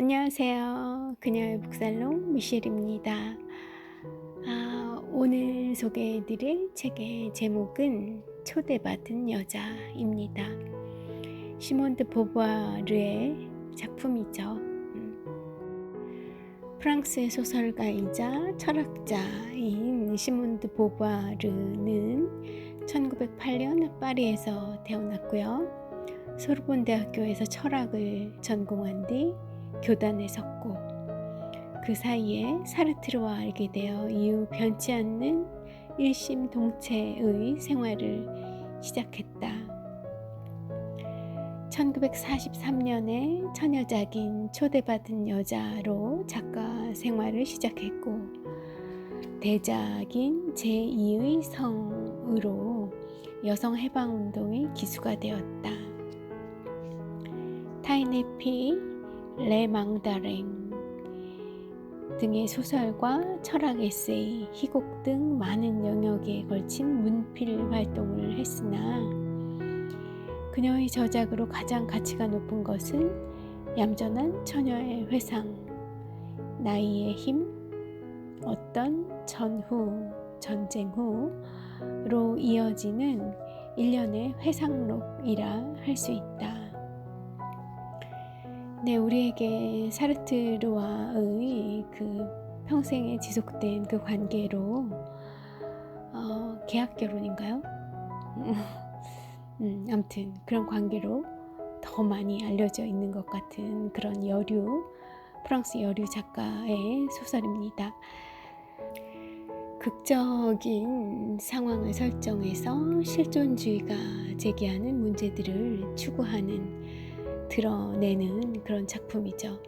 안녕하세요. 그녀의 북살롱 미셸입니다. 오늘 소개해드릴 책의 제목은 초대받은 여자입니다. 시몬 드 보부아르의 작품이죠. 프랑스의 소설가이자 철학자인 시몬 드 보부아르는 1908년 파리에서 태어났고요. 소르본 대학교에서 철학을 전공한 뒤 교단에 섰고, 그 사이에 사르트르와 알게 되어 이후 변치 않는 일심동체의 생활을 시작했다. 1943년에 처녀작인 초대받은 여자로 작가 생활을 시작했고, 대작인 제2의 성으로 여성해방운동의 기수가 되었다. 타인의 피, 레망다랭 등의 소설과 철학 에세이, 희곡 등 많은 영역에 걸친 문필 활동을 했으나 그녀의 저작으로 가장 가치가 높은 것은 얌전한 처녀의 회상, 나이의 힘, 어떤 전후, 전쟁 후로 이어지는 일련의 회상록이라 할 수 있다. 네, 우리에게 사르트르와의 그 평생에 지속된 그 관계로 계약 결혼인가요? 아무튼 그런 관계로 더 많이 알려져 있는 것 같은 그런 프랑스 여류 작가의 소설입니다. 극적인 상황을 설정해서 실존주의가 제기하는 문제들을 드러내는 그런 작품이죠.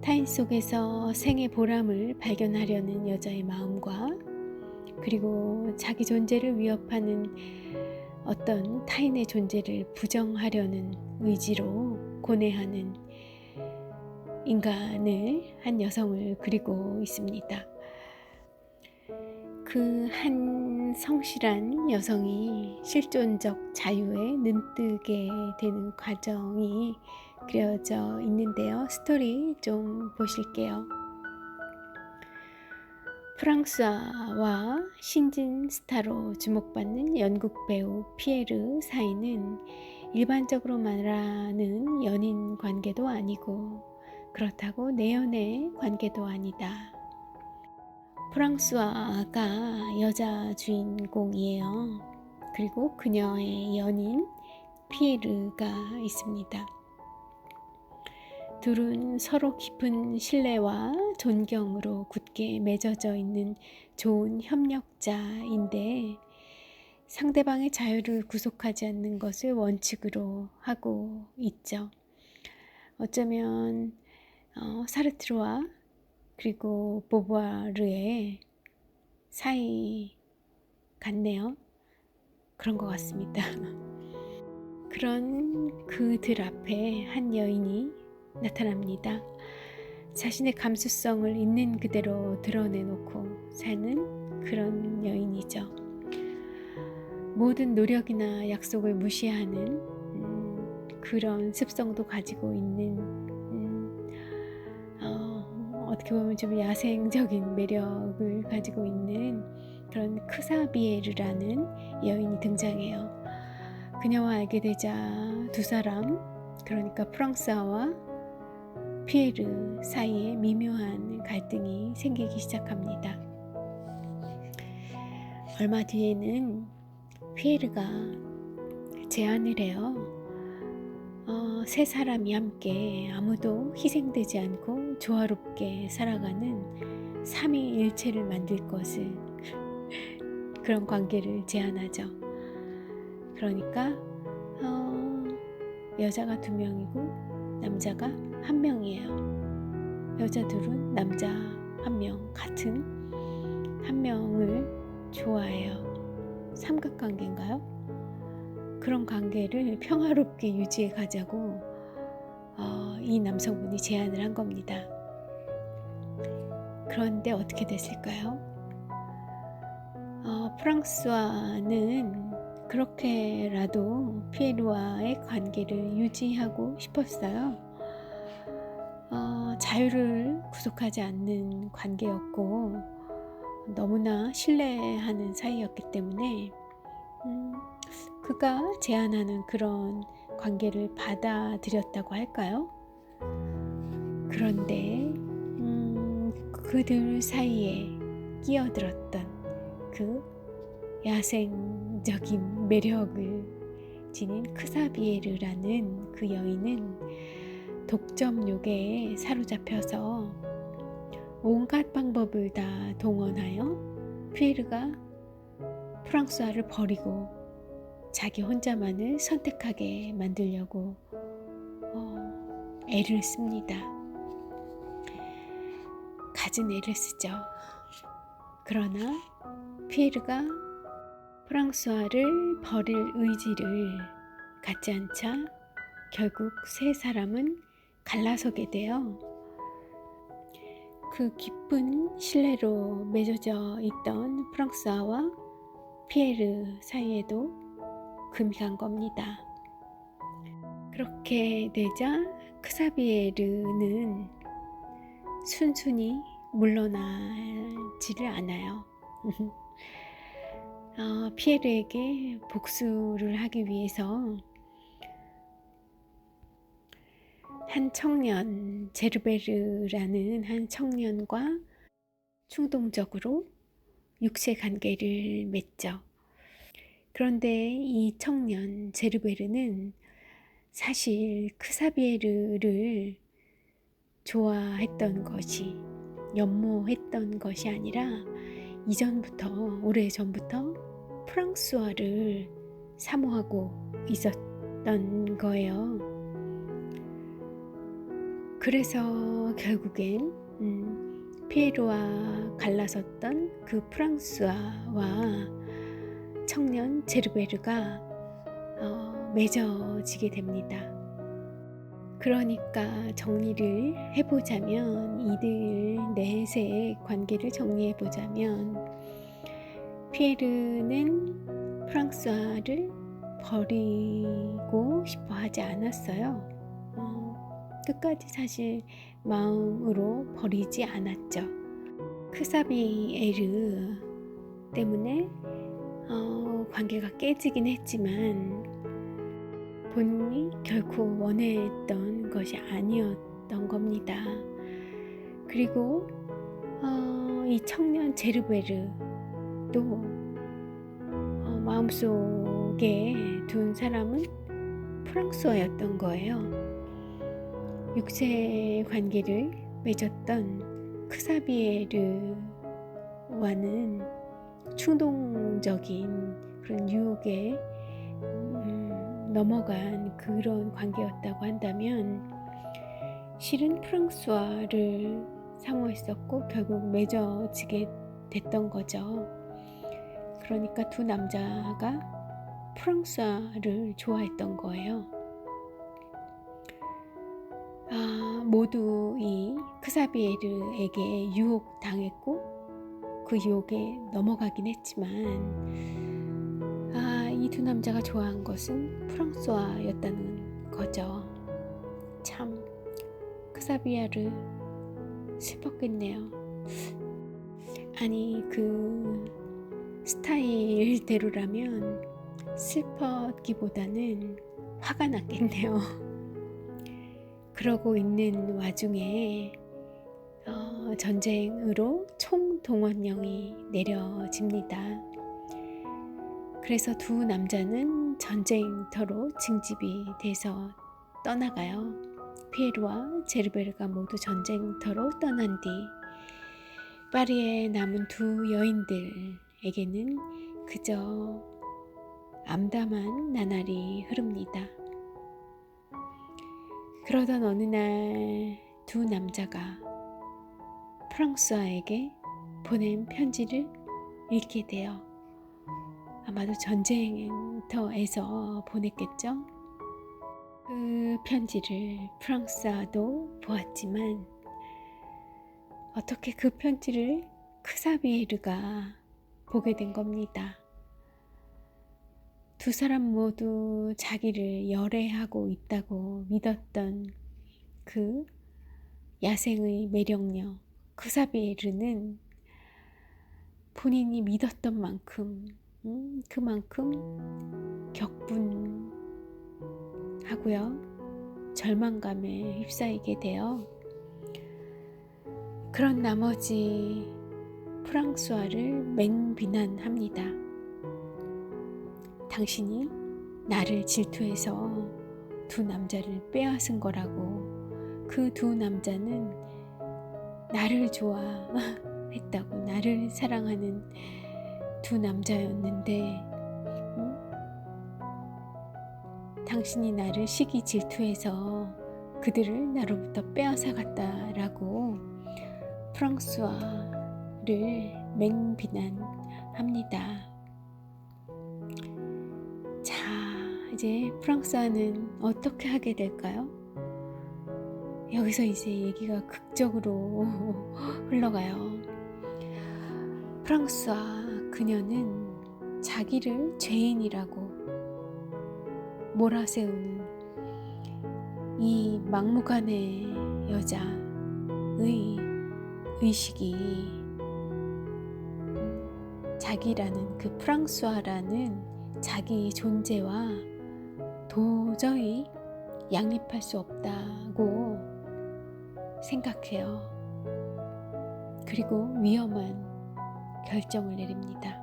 타인 속에서 생의 보람을 발견하려는 여자의 마음과, 그리고 자기 존재를 위협하는 어떤 타인의 존재를 부정하려는 의지로 고뇌하는 인간을, 한 여성을 그리고 있습니다. 그 한 성실한 여성이 실존적 자유에 눈뜨게 되는 과정이 그려져 있는데요. 스토리 좀 보실게요. 프랑스와 신진 스타로 주목받는 영국 배우 피에르 사이는 일반적으로 말하는 연인 관계도 아니고, 그렇다고 내연의 관계도 아니다. 프랑스와가 여자 주인공이에요. 그리고 그녀의 연인 피에르가 있습니다. 둘은 서로 깊은 신뢰와 존경으로 굳게 맺어져 있는 좋은 협력자인데, 상대방의 자유를 구속하지 않는 것을 원칙으로 하고 있죠. 어쩌면 사르트르와 그리고 보부아르의 사이 같네요. 그런 것 같습니다. 그런 그들 앞에 한 여인이 나타납니다. 자신의 감수성을 있는 그대로 드러내놓고 사는 그런 여인이죠. 모든 노력이나 약속을 무시하는 그런 습성도 가지고 있는, 어떻게 보면 좀 야생적인 매력을 가지고 있는 그런 크사비에르라는 여인이 등장해요. 그녀와 알게 되자 두 사람, 그러니까 프랑스아와 피에르 사이에 미묘한 갈등이 생기기 시작합니다. 얼마 뒤에는 피에르가 제안을 해요. 세 사람이 함께 아무도 희생되지 않고 조화롭게 살아가는 삼위일체를 만들 것을, 그런 관계를 제안하죠. 그러니까 여자가 2명이고 남자가 1명이에요. 여자 둘은 남자 1명, 같은 1명을 좋아해요. 삼각관계인가요? 그런 관계를 평화롭게 유지해 가자고 이 남성분이 제안을 한 겁니다. 그런데 어떻게 됐을까요? 프랑스와는 그렇게라도 피에르와의 관계를 유지하고 싶었어요. 자유를 구속하지 않는 관계였고 너무나 신뢰하는 사이였기 때문에 그가 제안하는 그런 관계를 받아들였다고 할까요? 그런데 그들 사이에 끼어들었던 그 야생적인 매력을 지닌 크사비에르라는 그 여인은 독점욕에 사로잡혀서 온갖 방법을 다 동원하여 피에르가 프랑스와를 버리고 자기 혼자만을 선택하게 만들려고 애를 씁니다. 갖은 애를 쓰죠. 그러나 피에르가 프랑스와를 버릴 의지를 갖지 않자 결국 세 사람은 갈라서게 돼요. 그 깊은 신뢰로 맺어져 있던 프랑스와와 피에르 사이에도 금이 간 겁니다. 그렇게 되자 크사비에르는 순순히 물러나지를 않아요. 피에르에게 복수를 하기 위해서 한 청년, 제르베르라는 한 청년과 충동적으로 육체 관계를 맺죠. 그런데 이 청년 제르베르는 사실 크사비에르를 좋아했던 것이, 연모했던 것이 아니라 이전부터, 오래전부터 프랑스와를 사모하고 있었던 거예요. 그래서 결국엔 피에르와 갈라섰던 그 프랑스와와 청년 제르베르가 맺어지게 됩니다. 그러니까 정리를 해보자면, 이들 넷의 관계를 정리해보자면, 피에르는 프랑스와를 버리고 싶어 하지 않았어요. 끝까지 사실 마음으로 버리지 않았죠. 크사비에르 때문에 관계가 깨지긴 했지만 본인이 결코 원했던 것이 아니었던 겁니다. 그리고 이 청년 제르베르도 마음속에 둔 사람은 프랑스어였던 거예요. 육체 관계를 맺었던 크사비에르와는 충동적인 그런 유혹에 넘어간 그런 관계였다고 한다면, 실은 프랑스와를 사모했었고 결국 맺어지게 됐던 거죠. 그러니까 두 남자가 프랑스와를 좋아했던 거예요. 모두 이 크사비에르에게 유혹당했고 그 유혹에 넘어가긴 했지만 이 두 남자가 좋아한 것은 프랑스와였다는 거죠. 참 크사비에르 슬펐겠네요. 아니, 그 스타일대로라면 슬펐기보다는 화가 났겠네요. 그러고 있는 와중에 전쟁으로 총동원령이 내려집니다. 그래서 두 남자는 전쟁터로 징집이 돼서 떠나가요. 피에르와 제르베르가 모두 전쟁터로 떠난 뒤 파리에 남은 두 여인들에게는 그저 암담한 나날이 흐릅니다. 그러던 어느 날 두 남자가 프랑스와에게 보낸 편지를 읽게 돼요. 아마도 전쟁터에서 보냈겠죠? 그 편지를 프랑스와도 보았지만 어떻게 그 편지를 크사비에르가 보게 된 겁니다. 두 사람 모두 자기를 열애하고 있다고 믿었던 그 야생의 매력녀 크사비에르는 본인이 믿었던 만큼 그만큼 격분하고요. 절망감에 휩싸이게 되어 그런 나머지 프랑스와를 맹비난합니다. 당신이 나를 질투해서 두 남자를 빼앗은 거라고. 그 두 남자는 나를 좋아했다고, 나를 사랑하는 두 남자였는데 당신이 나를 시기 질투해서 그들을 나로부터 빼앗아 갔다라고 프랑스와를 맹비난합니다. 자, 이제 프랑스와는 어떻게 하게 될까요? 여기서 이제 얘기가 극적으로 흘러가요. 프랑스와 그녀는 자기를 죄인이라고 몰아세우는 이 막무가내 여자의 의식이 자기라는 그 프랑스와라는 자기 존재와 도저히 양립할 수 없다고 생각해요. 그리고 위험한 결정을 내립니다.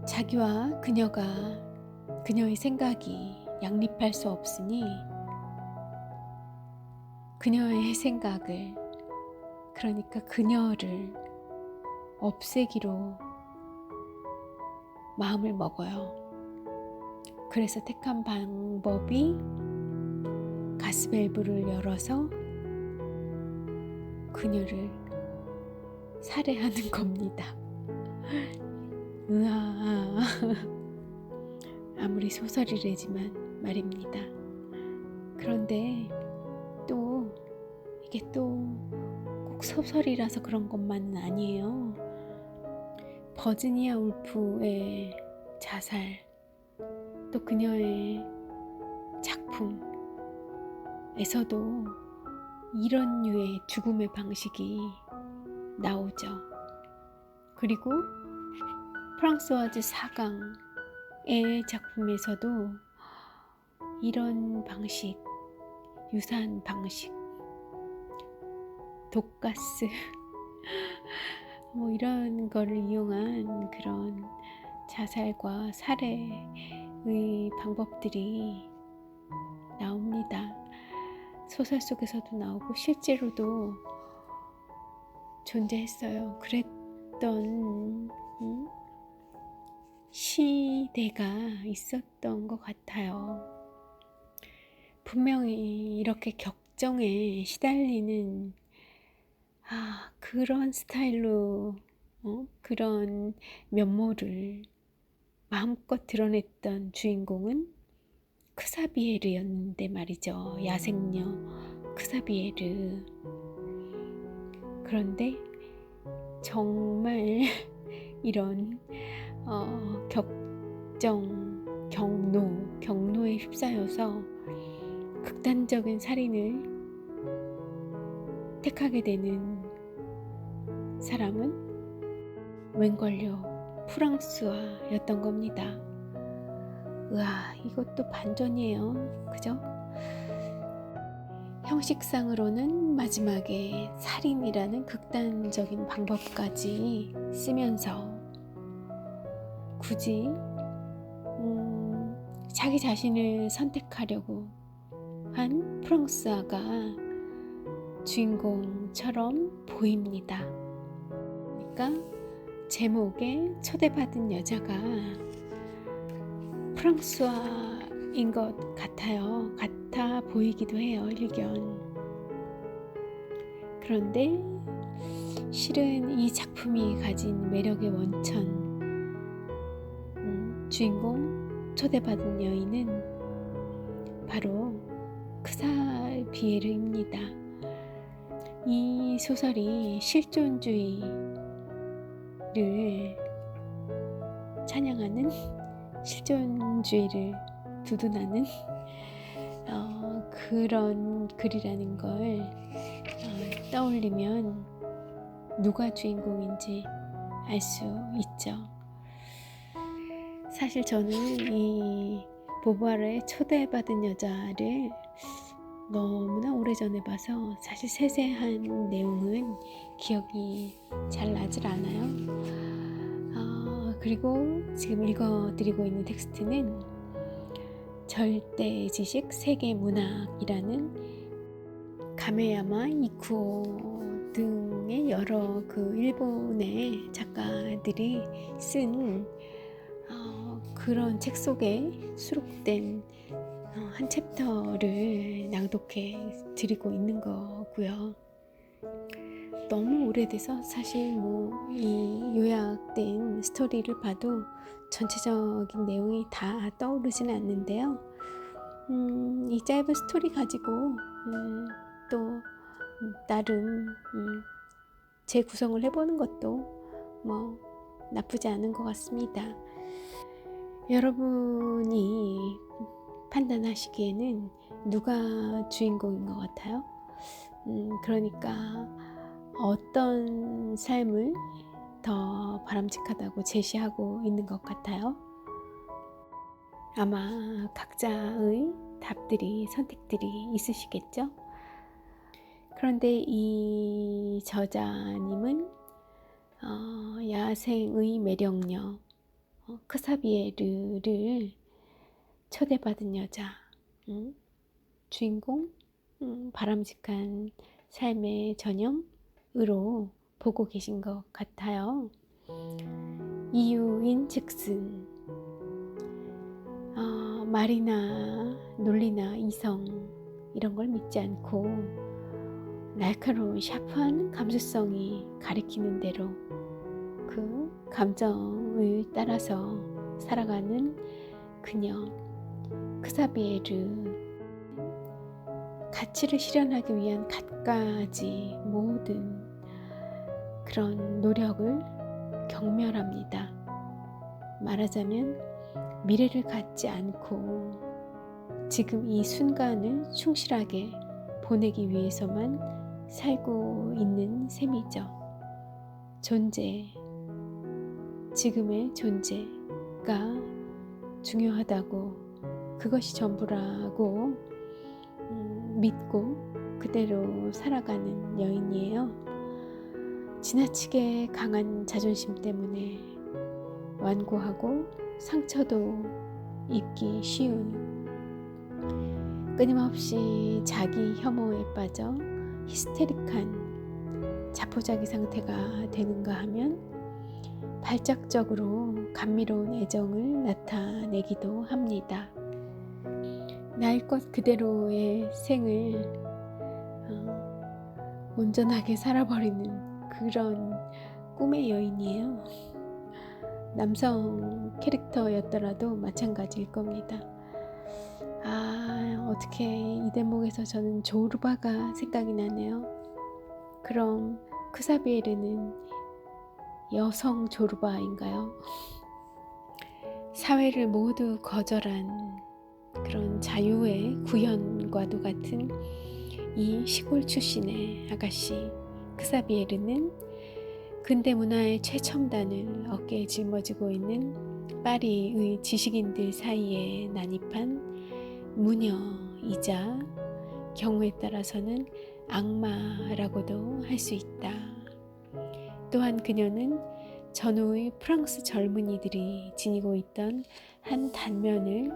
자기와 그녀의 생각이 양립할 수 없으니 그녀의 생각을, 그러니까 그녀를 없애기로 마음을 먹어요. 그래서 택한 방법이 가스밸브를 열어서 그녀를 살해하는 겁니다. 으아, 아무리 소설이래지만 말입니다. 그런데 또 이게 또 꼭 소설이라서 그런 것만은 아니에요. 버지니아 울프의 자살, 또 그녀의 작품에서도 이런 류의 죽음의 방식이 나오죠. 그리고 프랑스와즈 사강의 작품에서도 이런 방식, 유사한 방식, 독가스 뭐 이런 거를 이용한 그런 자살과 살해의 방법들이 나옵니다. 소설 속에서도 나오고 실제로도 존재했어요. 그랬던 시대가 있었던 것 같아요. 분명히 이렇게 격정에 시달리는 그런 스타일로 그런 면모를 마음껏 드러냈던 주인공은 크사비에르였는데 말이죠. 야생녀 크사비에르. 그런데 정말 이런 경노에 휩싸여서 극단적인 살인을 택하게 되는 사람은 웬걸요 프랑스와였던 겁니다. 으아, 이것도 반전이에요. 그죠? 형식상으로는 마지막에 살인이라는 극단적인 방법까지 쓰면서 굳이 자기 자신을 선택하려고 한 프랑스아가 주인공처럼 보입니다. 그러니까 제목에 초대받은 여자가 프랑스와인 것 같아요. 같아 보이기도 해요. 일견. 그런데 실은 이 작품이 가진 매력의 원천, 주인공 초대받은 여인은 바로 크사비에르입니다. 이 소설이 실존주의를 찬양하는, 실존주의를 두둔하는 그런 글이라는 걸 떠올리면 누가 주인공인지 알 수 있죠. 사실 저는 이 보부아르의 초대받은 여자를 너무나 오래전에 봐서 사실 세세한 내용은 기억이 잘 나질 않아요. 그리고 지금 읽어드리고 있는 텍스트는 절대지식 세계문학이라는 가메야마 이쿠오 등의 여러 그 일본의 작가들이 쓴 그런 책 속에 수록된 한 챕터를 낭독해 드리고 있는 거고요. 너무 오래돼서 사실 이 요약된 스토리를 봐도 전체적인 내용이 다 떠오르지는 않는데요. 이 짧은 스토리 가지고 또 나름 재구성을 해보는 것도 나쁘지 않은 것 같습니다. 여러분이 판단하시기에는 누가 주인공인 것 같아요? 그러니까 어떤 삶을 더 바람직하다고 제시하고 있는 것 같아요? 아마 각자의 답들이, 선택들이 있으시겠죠? 그런데 이 저자님은 야생의 매력녀 크사비에르를 초대받은 여자, 주인공, 바람직한 삶의 전형으로 보고 계신 것 같아요. 이유인 즉슨 말이나 논리나 이성 이런 걸 믿지 않고 날카로운 샤프한 감수성이 가리키는 대로 그 감정을 따라서 살아가는 그녀 크사비에르. 가치를 실현하기 위한 갖가지 모든 그런 노력을 경멸합니다. 말하자면 미래를 갖지 않고 지금 이 순간을 충실하게 보내기 위해서만 살고 있는 셈이죠. 존재, 지금의 존재가 중요하다고, 그것이 전부라고 믿고 그대로 살아가는 여인이에요. 지나치게 강한 자존심 때문에 완고하고 상처도 입기 쉬운, 끊임없이 자기 혐오에 빠져 히스테릭한 자포자기 상태가 되는가 하면 발작적으로 감미로운 애정을 나타내기도 합니다. 나의 것 그대로의 생을 온전하게 살아버리는 그런 꿈의 여인이에요. 남성 캐릭터였더라도 마찬가지일 겁니다. 어떻게 이 대목에서 저는 조르바가 생각이 나네요. 그럼 크사비에르는 여성 조르바인가요? 사회를 모두 거절한 그런 자유의 구현과도 같은 이 시골 출신의 아가씨 크사비에르는 근대 문화의 최첨단을 어깨에 짊어지고 있는 파리의 지식인들 사이에 난입한 무녀이자 경우에 따라서는 악마라고도 할 수 있다. 또한 그녀는 전후의 프랑스 젊은이들이 지니고 있던 한 단면을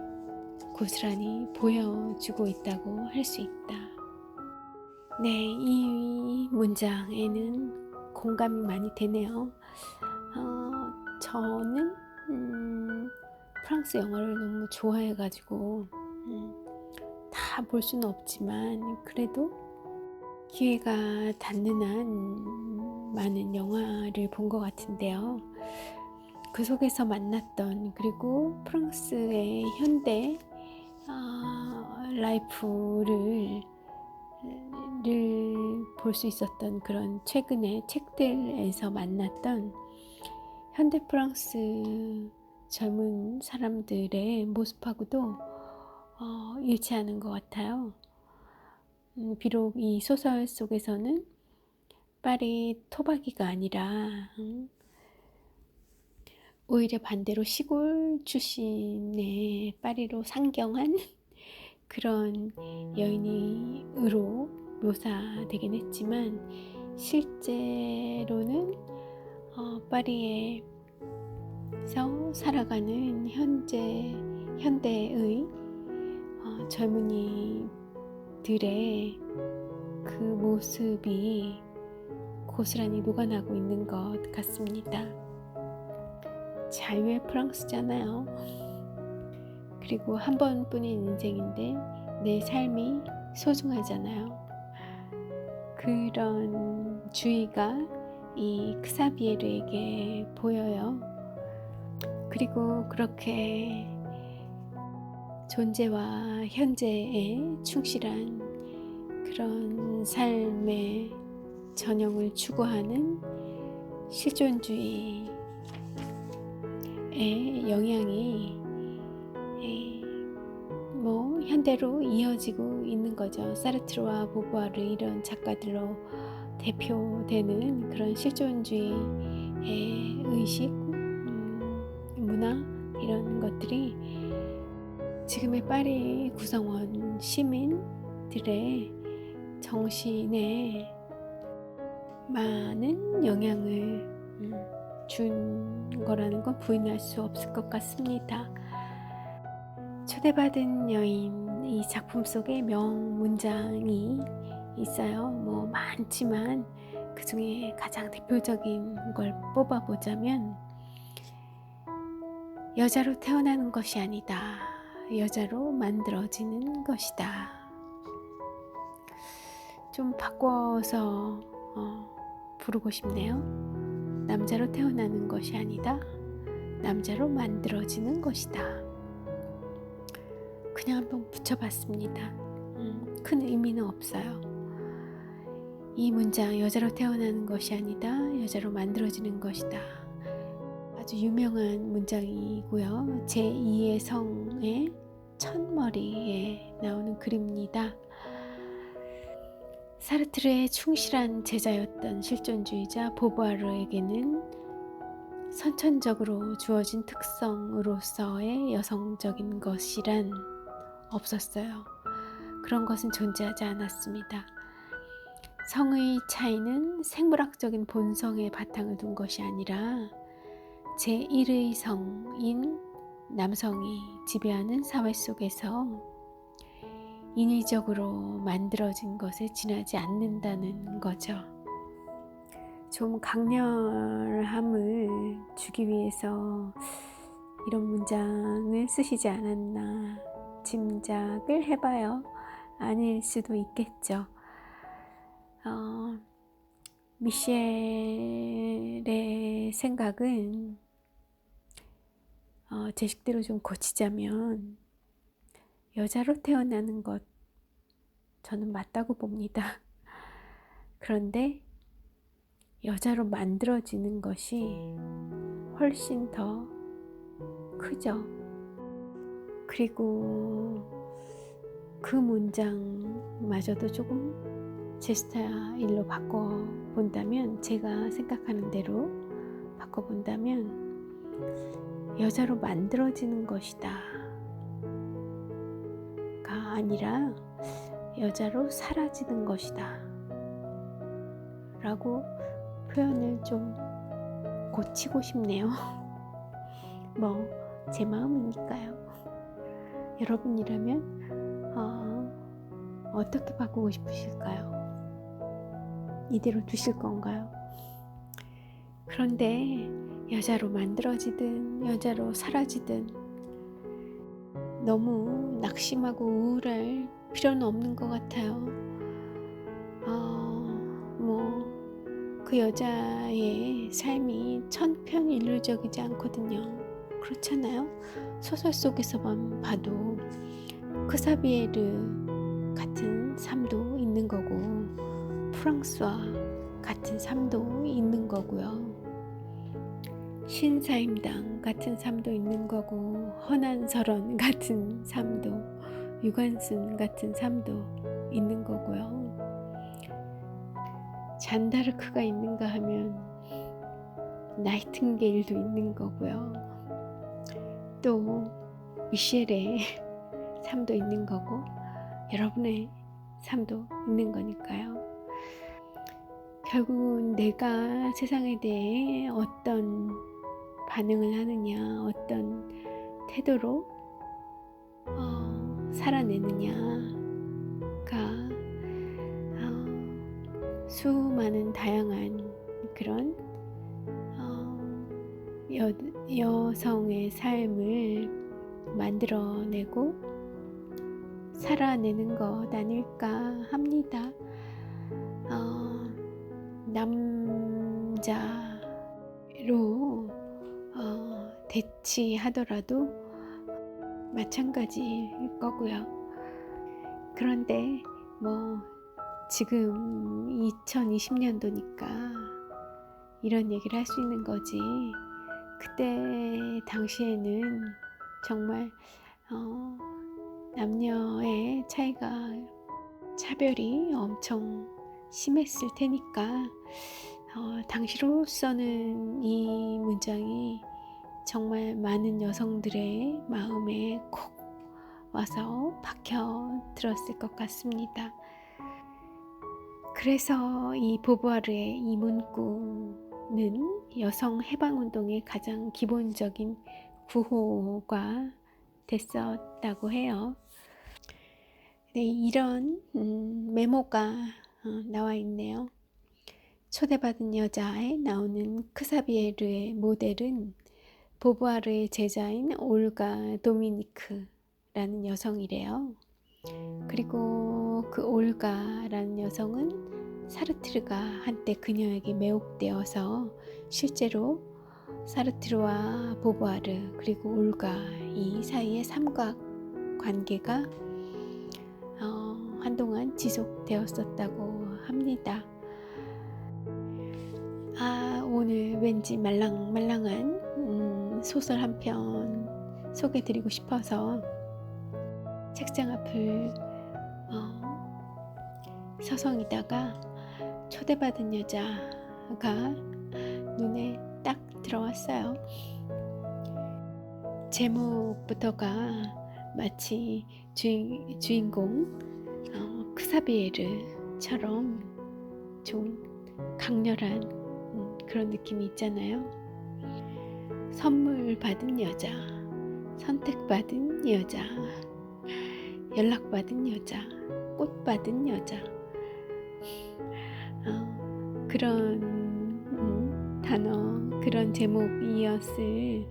고스란히 보여주고 있다고 할 수 있다. 네, 이 문장에는 공감이 많이 되네요. 저는 프랑스 영화를 너무 좋아해가지고 다 볼 수는 없지만 그래도 기회가 닿는 한 많은 영화를 본 것 같은데요. 그 속에서 만났던, 그리고 프랑스의 현대 라이프를 볼 수 있었던 그런 최근의 책들에서 만났던 현대 프랑스 젊은 사람들의 모습하고도 일치하는 것 같아요. 비록 이 소설 속에서는 파리 토박이가 아니라 오히려 반대로 시골 출신의 파리로 상경한 그런 여인으로 묘사되긴 했지만 실제로는 파리에서 살아가는 현대의 젊은이들의 그 모습이 고스란히 녹아나고 있는 것 같습니다. 자유의 프랑스잖아요. 그리고 한 번뿐인 인생인데 내 삶이 소중하잖아요. 그런 주의가 이 크사비에르에게 보여요. 그리고 그렇게 존재와 현재에 충실한 그런 삶의 전형을 추구하는 실존주의의 영향이 현대로 이어지고 있는 거죠. 사르트르와 보부아르 이런 작가들로 대표되는 그런 실존주의의 의식, 문화 이런 것들이 지금의 파리 구성원 시민들의 정신에 많은 영향을 준 거라는 건 부인할 수 없을 것 같습니다. 초대받은 여인 이 작품 속에 명문장이 있어요. 많지만 그 중에 가장 대표적인 걸 뽑아보자면 여자로 태어나는 것이 아니다. 여자로 만들어지는 것이다. 좀 바꿔서 부르고 싶네요. 남자로 태어나는 것이 아니다. 남자로 만들어지는 것이다. 그냥 한번 붙여봤습니다. 큰 의미는 없어요. 이 문장, 여자로 태어나는 것이 아니다. 여자로 만들어지는 것이다. 아주 유명한 문장이고요. 제2의 성의 첫머리에 나오는 글입니다. 사르트르의 충실한 제자였던 실존주의자 보부아르에게는 선천적으로 주어진 특성으로서의 여성적인 것이란 없었어요. 그런 것은 존재하지 않았습니다. 성의 차이는 생물학적인 본성에 바탕을 둔 것이 아니라 제1의 성인 남성이 지배하는 사회 속에서 인위적으로 만들어진 것에 지나지 않는다는 거죠. 좀 강렬함을 주기 위해서 이런 문장을 쓰시지 않았나 짐작을 해봐요. 아닐 수도 있겠죠. 미셸의 생각은 제 식대로 좀 고치자면 여자로 태어나는 것 저는 맞다고 봅니다. 그런데 여자로 만들어지는 것이 훨씬 더 크죠. 그리고 그 문장마저도 조금 제 스타일로 바꿔본다면, 제가 생각하는 대로 바꿔본다면 여자로 만들어지는 것이다 가 아니라 여자로 사라지는 것이다 라고 표현을 좀 고치고 싶네요. 제 마음이니까요. 여러분이라면 어떻게 바꾸고 싶으실까요? 이대로 두실 건가요? 그런데 여자로 만들어지든 여자로 사라지든 너무 낙심하고 우울할 필요는 없는 것 같아요. 그 여자의 삶이 천편일률적이지 않거든요. 그렇잖아요. 소설 속에서만 봐도 크사비에르 같은 삶도 있는 거고 프랑스와 같은 삶도 있는 거고요. 신사임당 같은 삶도 있는 거고 허난설원 같은 삶도, 유관순 같은 삶도 있는 거고요. 잔다르크가 있는가 하면 나이팅게일도 있는 거고요. 또 미셸의 삶도 있는 거고 여러분의 삶도 있는 거니까요. 결국은 내가 세상에 대해 어떤 반응을 하느냐, 어떤 태도로 살아내느냐가 수많은 다양한 그런 여성의 삶을 만들어내고 살아내는 것 아닐까 합니다. 남자로 대치하더라도 마찬가지일 거고요. 그런데 지금 2020년도니까 이런 얘기를 할 수 있는 거지, 그때 당시에는 정말 남녀의 차별이 엄청 심했을 테니까 당시로서는 이 문장이 정말 많은 여성들의 마음에 콕 와서 박혀 들었을 것 같습니다. 그래서 이 보부아르의 이 문구는 여성 해방운동의 가장 기본적인 구호가 됐었다고 해요. 네, 이런 메모가 나와 있네요. 초대받은 여자에 나오는 크사비에르의 모델은 보부아르의 제자인 올가 도미니크라는 여성이래요. 그리고 그 올가라는 여성은 사르트르가 한때 그녀에게 매혹되어서 실제로 사르트르와 보부아르 그리고 올가 이 사이의 삼각 관계가 한동안 지속되었었다고 합니다. 오늘 왠지 말랑말랑한 소설 한 편 소개드리고 싶어서 책장 앞을 서성이다가 초대받은 여자가 눈에 딱 들어왔어요. 제목부터가 마치 주인공 크사비에르처럼 좀 강렬한 그런 느낌이 있잖아요. 선물 받은 여자, 선택받은 여자, 연락받은 여자, 꽃 받은 여자, 그런 단어, 그런 제목이었을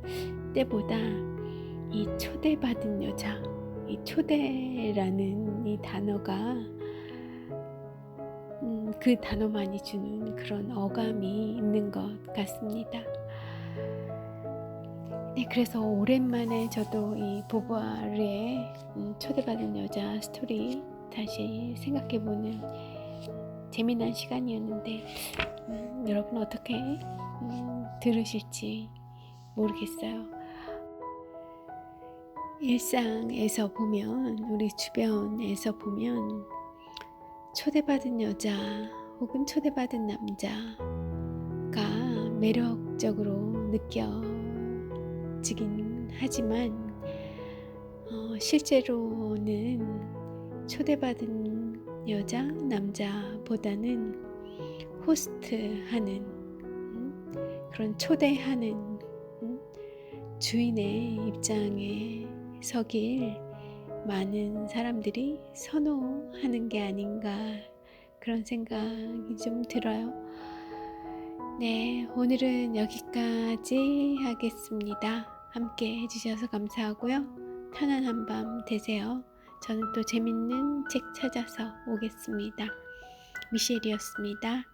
때보다 이 초대받은 여자, 이 초대라는 이 단어가 그 단어만이 주는 그런 어감이 있는 것 같습니다. 네, 그래서 오랜만에 저도 이 보부아르의 초대받은 여자 스토리 다시 생각해보는 재미난 시간이었는데 여러분 어떻게 들으실지 모르겠어요. 일상에서 보면, 우리 주변에서 보면 초대받은 여자 혹은 초대받은 남자가 매력적으로 느껴지긴 하지만 실제로는 초대받은 여자, 남자보다는 호스트하는 그런 초대하는 주인의 입장에 서길 많은 사람들이 선호하는 게 아닌가, 그런 생각이 좀 들어요. 네, 오늘은 여기까지 하겠습니다. 함께 해주셔서 감사하고요. 편안한 밤 되세요. 저는 또 재밌는 책 찾아서 오겠습니다. 미셸이었습니다.